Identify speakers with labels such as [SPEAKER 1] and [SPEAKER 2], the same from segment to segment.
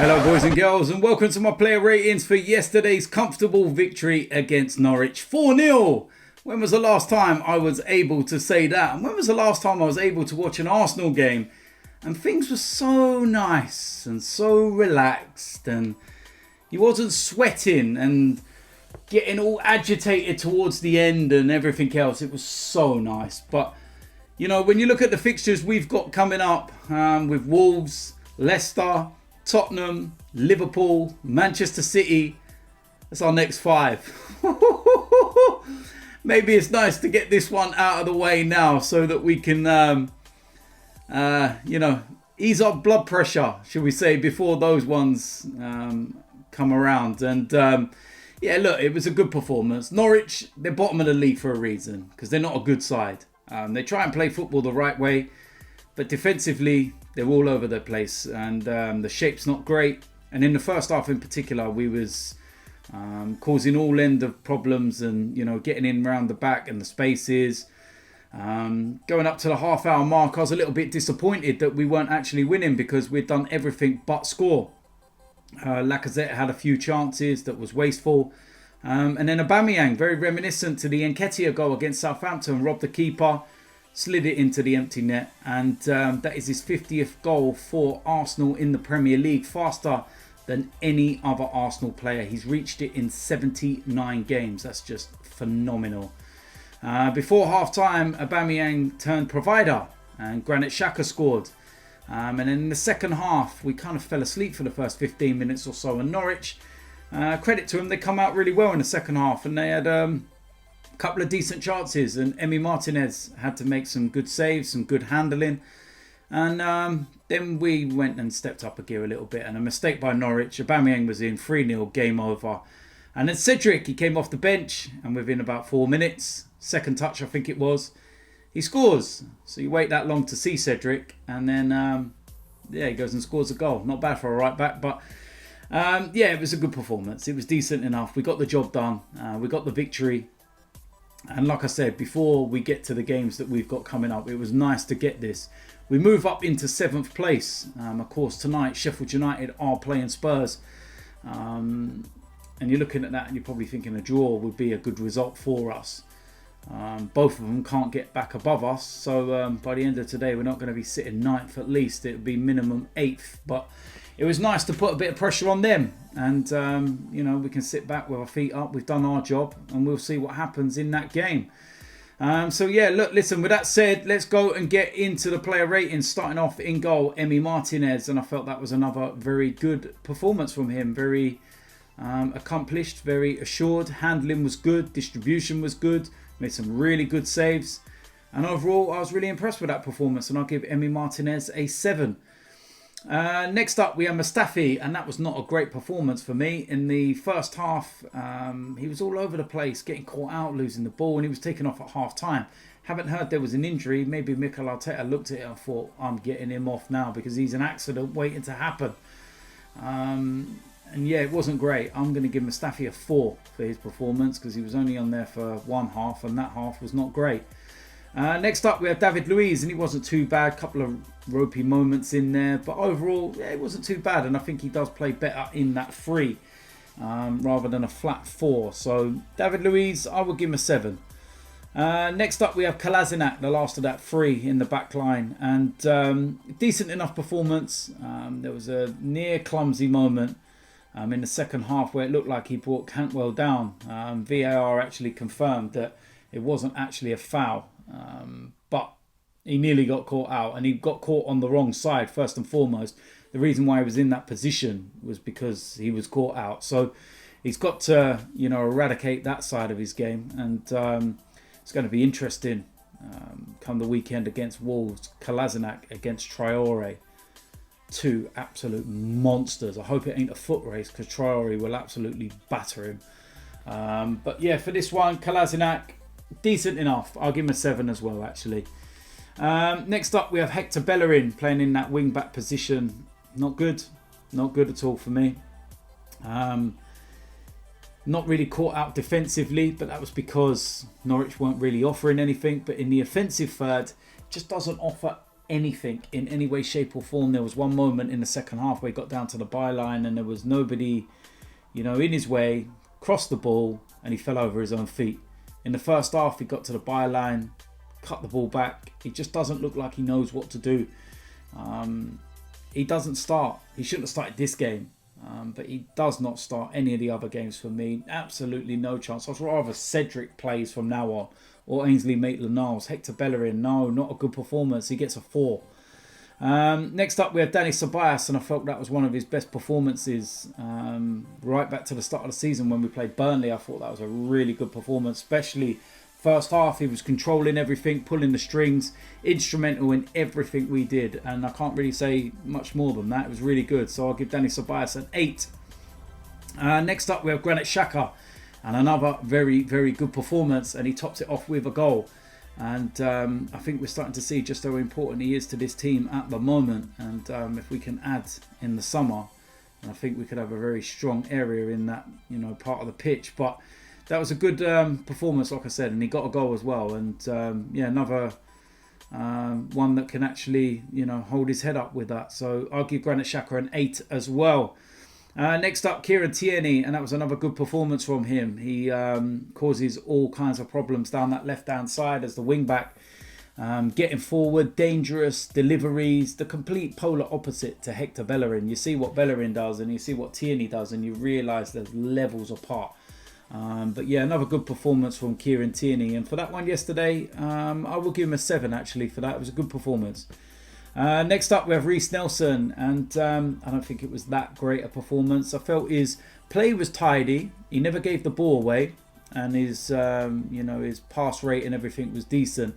[SPEAKER 1] Hello boys and girls, and welcome to my player ratings for yesterday's comfortable victory against Norwich. 4-0! When was the last time I was able to say that? And when was the last time I was able to watch an Arsenal game and things were so nice and so relaxed and he wasn't sweating and getting all agitated towards the end and everything else? It was so nice. But, you know, when you look at the fixtures we've got coming up with Wolves, Leicester, Tottenham, Liverpool, Manchester City, that's our next 5. Maybe it's nice to get this one out of the way now so that we can, ease our blood pressure, should we say, before those ones come around. And yeah, look, it was a good performance. Norwich, they're bottom of the league for a reason because they're not a good side. They try and play football the right way, but defensively, they're all over the place and the shape's not great. And in the first half in particular, we was causing all end of problems and, you know, getting in around the back and the spaces. Going up to the half-hour mark, I was a little bit disappointed that we weren't actually winning because we'd done everything but score. Lacazette had a few chances that was wasteful. And then Aubameyang, very reminiscent to the Nketiah goal against Southampton, robbed the keeper, slid it into the empty net, and that is his 50th goal for Arsenal in the Premier League, faster than any other Arsenal player. He's reached it in 79 games. That's just phenomenal. Before half-time, Aubameyang turned provider and Xhaka scored. And then in the second half, we kind of fell asleep for the first 15 minutes or so. And Norwich, credit to them, they come out really well in the second half, and they had couple of decent chances, and Emi Martinez had to make some good saves, some good handling, and then we went and stepped up a gear a little bit, and a mistake by Norwich. Aubameyang was in, 3-0, game over. And then Cedric, he came off the bench, and within about 4 minutes, second touch I think it was, he scores. So you wait that long to see Cedric, and then he goes and scores a goal. Not bad for a right back, but it was a good performance. It was decent enough. We got the job done. We got the victory. And like I said, before we get to the games that we've got coming up, it was nice to get this. We move up into 7th place. Of course, tonight, Sheffield United are playing Spurs. And you're looking at that and you're probably thinking a draw would be a good result for us. Both of them can't get back above us. So by the end of today, we're not going to be sitting 9th at least. It would be minimum 8th. But it was nice to put a bit of pressure on them. And, we can sit back with our feet up. We've done our job and we'll see what happens in that game. Listen, with that said, let's go and get into the player ratings. Starting off in goal, Emi Martinez. And I felt that was another very good performance from him. Very accomplished, very assured. Handling was good. Distribution was good. Made some really good saves. And overall, I was really impressed with that performance. And I'll give Emi Martinez a 7. Next up, we have Mustafi, and that was not a great performance for me. In the first half, he was all over the place, getting caught out, losing the ball, and he was taken off at half-time. Haven't heard there was an injury. Maybe Mikel Arteta looked at it and thought, I'm getting him off now because he's an accident waiting to happen. It wasn't great. I'm going to give Mustafi a 4 for his performance because he was only on there for one half, and that half was not great. Next up, we have David Luiz, and he wasn't too bad. Couple of ropey moments in there, but overall, it wasn't too bad. And I think he does play better in that 3 rather than a flat 4. So David Luiz, I will give him a 7. Next up, we have Kolasinac, the last of that 3 in the back line, and decent enough performance. There was a near clumsy moment in the second half where it looked like he brought Cantwell down. VAR actually confirmed that it wasn't actually a foul. But he nearly got caught out, and he got caught on the wrong side first and foremost. The reason why he was in that position was because he was caught out. So he's got to, eradicate that side of his game, and it's going to be interesting come the weekend against Wolves. Kolasinac against Traore, 2 absolute monsters. I hope it ain't a foot race because Traore will absolutely batter him. For this one, Kolasinac, decent enough. I'll give him a 7 as well, actually. Next up, we have Hector Bellerin playing in that wing-back position. Not good. Not good at all for me. Not really caught out defensively, but that was because Norwich weren't really offering anything. But in the offensive third, just doesn't offer anything in any way, shape or form. There was one moment in the second half where he got down to the byline and there was nobody, you know, in his way, crossed the ball and he fell over his own feet. In the first half, he got to the byline, cut the ball back. He just doesn't look like he knows what to do. He doesn't start. He shouldn't have started this game. But he does not start any of the other games for me. Absolutely no chance. I'd rather Cedric plays from now on. Or Ainsley Maitland-Niles. Hector Bellerin, no, not a good performance. He gets a 4. Next up, we have Dani Ceballos, and I felt that was one of his best performances. Right back to the start of the season when we played Burnley, I thought that was a really good performance. Especially first half, he was controlling everything, pulling the strings, instrumental in everything we did. And I can't really say much more than that. It was really good. So I'll give Dani Ceballos an 8. Next up, we have Granit Xhaka. And another very, very good performance. And he tops it off with a goal. And I think we're starting to see just how important he is to this team at the moment. And if we can add in the summer, I think we could have a very strong area in that, you know, part of the pitch. But that was a good performance, like I said. And he got a goal as well. And yeah, another one that can actually, you know, hold his head up with that. So I'll give Granit Xhaka an 8 as well. Next up, Kieran Tierney, and that was another good performance from him. He causes all kinds of problems down that left-hand side as the wing-back. Getting forward, dangerous, deliveries, the complete polar opposite to Hector Bellerin. You see what Bellerin does and you see what Tierney does and you realise there's levels apart. But yeah, another good performance from Kieran Tierney. And for that one yesterday, I will give him a 7 actually for that. It was a good performance. Next up, we have Reiss Nelson, and I don't think it was that great a performance. I felt his play was tidy. He never gave the ball away, and his his pass rate and everything was decent.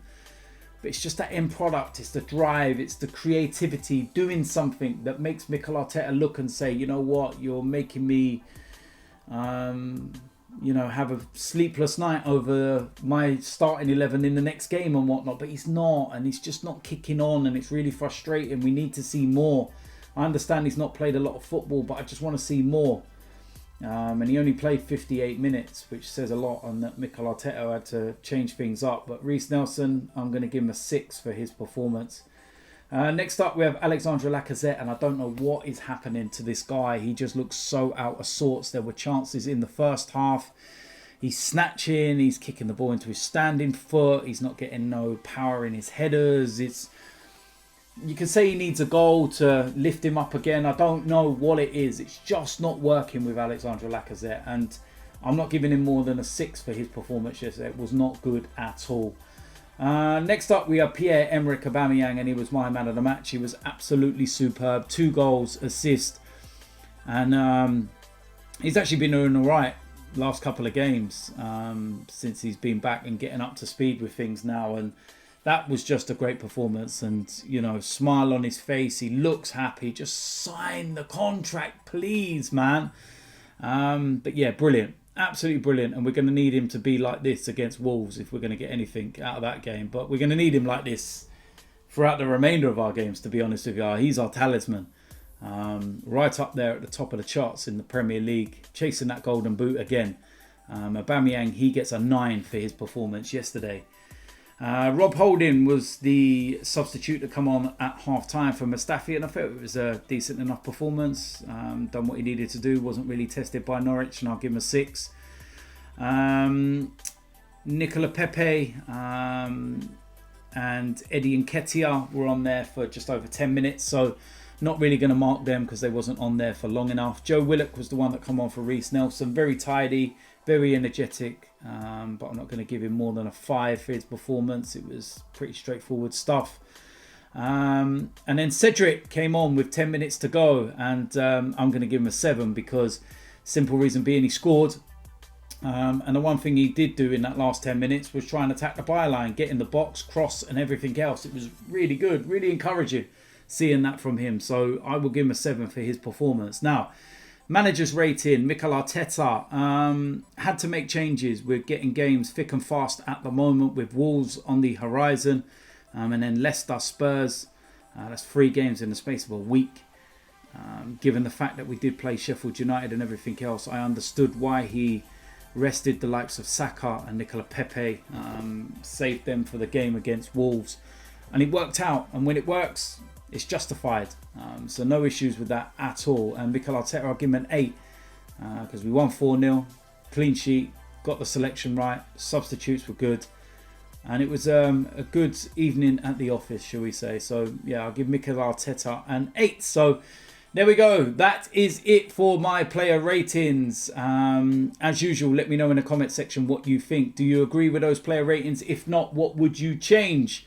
[SPEAKER 1] But it's just that end product. It's the drive. It's the creativity, doing something that makes Mikel Arteta look and say, you know what, you're making me, have a sleepless night over my starting 11 in the next game and whatnot. But he's not, and he's just not kicking on, and it's really frustrating. We need to see more. I understand he's not played a lot of football, but I just want to see more. And he only played 58 minutes, which says a lot on that Mikel Arteta had to change things up. But Reiss Nelson, I'm going to give him a 6 for his performance. Next up, we have Alexandre Lacazette, and I don't know what is happening to this guy. He just looks so out of sorts. There were chances in the first half. He's snatching, he's kicking the ball into his standing foot. He's not getting no power in his headers. You can say he needs a goal to lift him up again. I don't know what it is. It's just not working with Alexandre Lacazette. And I'm not giving him more than a 6 for his performance yesterday. It was not good at all. Next up, we have Pierre-Emerick Aubameyang, and he was my man of the match. He was absolutely superb. 2 goals, assist. And he's actually been doing all right last couple of games since he's been back and getting up to speed with things now. And that was just a great performance. And, smile on his face. He looks happy. Just sign the contract, please, man. But yeah, brilliant. Absolutely brilliant. And we're going to need him to be like this against Wolves if we're going to get anything out of that game. But we're going to need him like this throughout the remainder of our games, to be honest with you. He's our talisman. Right up there at the top of the charts in the Premier League. Chasing that golden boot again. Aubameyang, he gets a 9 for his performance yesterday. Rob Holding was the substitute to come on at half-time for Mustafi, and I felt it was a decent enough performance. Done what he needed to do, wasn't really tested by Norwich, and I'll give him a 6. Nicola Pepe and Eddie Nketiah were on there for just over 10 minutes, so not really going to mark them because they wasn't on there for long enough. Joe Willock was the one that come on for Reiss Nelson. Very tidy, very energetic, but I'm not going to give him more than a 5 for his performance. It was pretty straightforward stuff. And then Cedric came on with 10 minutes to go, and I'm going to give him a 7 because simple reason being he scored. And the one thing he did do in that last 10 minutes was try and attack the byline, get in the box, cross and everything else. It was really good, really encouraging seeing that from him. So I will give him a 7 for his performance. Now, manager's rating, Mikel Arteta had to make changes. We're getting games thick and fast at the moment with Wolves on the horizon. And then Leicester, Spurs. That's 3 games in the space of a week. Given the fact that we did play Sheffield United and everything else, I understood why he rested the likes of Saka and Nicola Pepe. Saved them for the game against Wolves. and it worked out. And when it works, it's justified. So no issues with that at all. And Mikel Arteta, I'll give him an 8 because we won 4-0, clean sheet, got the selection right, substitutes were good. And it was a good evening at the office, shall we say. So, yeah, I'll give Mikel Arteta an 8. So, there we go. That is it for my player ratings. As usual, let me know in the comment section what you think. Do you agree with those player ratings? If not, what would you change?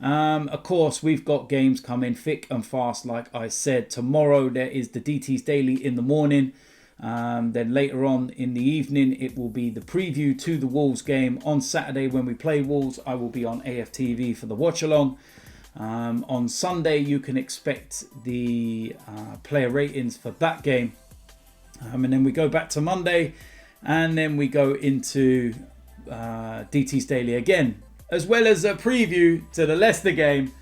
[SPEAKER 1] Of course, we've got games coming thick and fast, like I said. Tomorrow, there is the DT's Daily in the morning. Then later on in the evening, it will be the preview to the Wolves game. On Saturday, when we play Wolves, I will be on AFTV for the watch-along. On Sunday, you can expect the player ratings for that game. And then we go back to Monday, and then we go into DT's Daily again, as well as a preview to the Leicester game.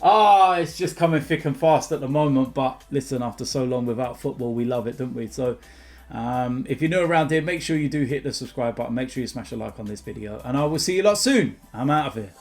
[SPEAKER 1] It's just coming thick and fast at the moment. But listen, after so long without football, we love it, don't we? So if you're new around here, make sure you do hit the subscribe button. Make sure you smash a like on this video. And I will see you lot soon. I'm out of here.